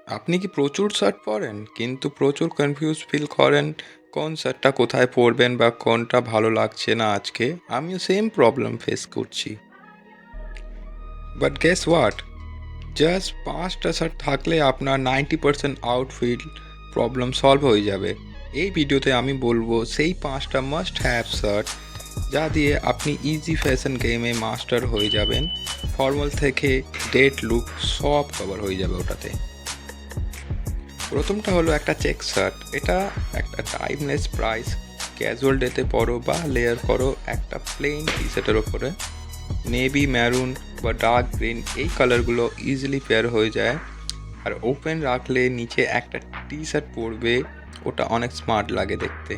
আপনি কি প্রচুর শার্ট পরেন কিন্তু প্রচুর কনফিউজ ফিল করেন কোন শার্টটা কোথায় পরবেন বা কোনটা ভালো লাগছে না আজকে? আমিও সেম প্রবলেম ফেস করছি। But guess what? জাস্ট ৫টা শার্ট থাকলে আপনার 90% আউটফিট প্রবলেম সলভ হয়ে যাবে। এই ভিডিওতে আমি বলবো সেই ৫টা মাস্ট হ্যাভ শার্ট যা দিয়ে আপনি ইজি ফ্যাশন গেমে মাস্টার হয়ে যাবেন। ফর্মাল থেকে ডেট লুক সব কভার হয়ে যাবে ওটাতে। প্রথমটা হলো একটা চেক শার্ট। এটা একটা টাইমলেস প্রাইস। ক্যাজুয়াল ডেতে পরো বা লেয়ার করো একটা প্লেন টি শার্টের ওপরে। নেভি, ম্যারুন বা ডার্ক গ্রিন এই কালারগুলো ইজিলি পেয়ার হয়ে যায়। আর ওপেন রাখলে নিচে একটা টি শার্ট পরবে, ওটা অনেক স্মার্ট লাগে দেখতে।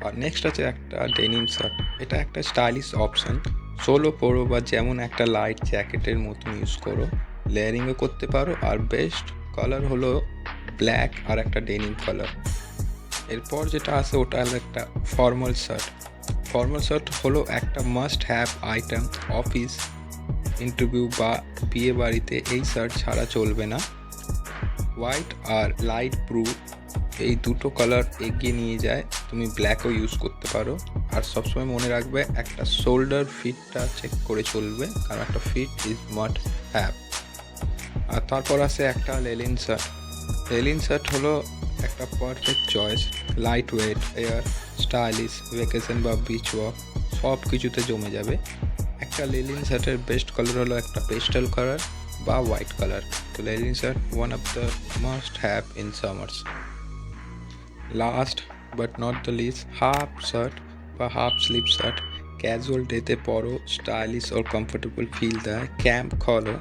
আর নেক্সট আছে একটা ডেনিম শার্ট। এটা একটা স্টাইলিশ অপশন। সোলো পরো বা যেমন একটা লাইট জ্যাকেটের মতন ইউজ করো। লেয়ারিংও করতে পারো। আর বেস্ট কালার হলো ব্ল্যাক আর একটা ডেনিম কালার। এরপর যেটা আছে ওটা হলো একটা ফর্মাল শার্ট। ফর্মাল শার্ট হলো একটা must have item. Office, interview বা বিয়ে বাড়িতে এই শার্ট ছাড়া চলবে না। হোয়াইট আর লাইট ব্লু এই দুটো কালার এগিয়ে নিয়ে যায়। তুমি ব্ল্যাকও ইউজ করতে পারো। আর সবসময় মনে রাখবে একটা শোল্ডার ফিটটা চেক করে চলবে, কারণ একটা ফিট ইজ মাস্ট হ্যাভ। আর তারপর আছে একটা লেলিন শার্ট। লেলিন শার্ট হলো একটা perfect choice. Light weight, air, stylish, vacation বা বিচ ওয়াক সব কিছুতে জমে যাবে। একটা লেলিন শার্টের বেস্ট কালার হলো একটা পেস্টাল কালার বা হোয়াইট কালার। তো linen shirt one of the must have in summers. Last but not the least, half shirt বা হাফ স্লিভ শার্ট। ক্যাজুয়াল ডেতে পরো, স্টাইলিশ ও কমফোর্টেবল ফিল দেয়। ক্যাম্প খলো,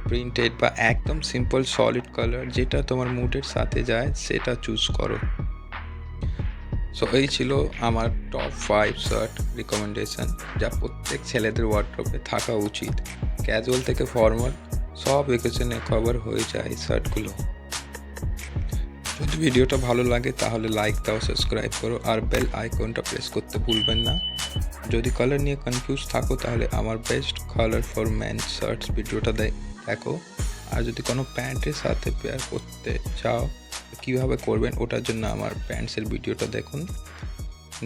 প্রিন্টেড বা একদম সিম্পল সলিড কালার যেটা তোমার মুডের সাথে যায় সেটা চুজ করো। সো এই ছিল আমার টপ 5 শার্ট রিকমেন্ডেশন যা প্রত্যেক ছেলেদের ওয়ার্ড্রোবে থাকা উচিত। ক্যাজুয়াল থেকে ফর্মাল সব ওকেশনে কভার হয়ে যায় এই শার্টগুলো। যদি ভিডিওটা ভালো লাগে তাহলে লাইক দাও, সাবস্ক্রাইব করো আর বেল আইকনটা প্রেস করতে ভুলবেন না। যদি কালার নিয়ে কনফিউজ থাকো তাহলে আমার best colour for man shirts ভিডিওটা দেখো। আর যদি কোনো প্যান্টের সাথে পেয়ার করতে চাও কীভাবে করবেন ওটার জন্য আমার প্যান্টসের ভিডিওটা দেখুন।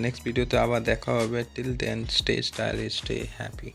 নেক্সট ভিডিওতে আবার দেখা হবে। Till then stay stylish, stay happy.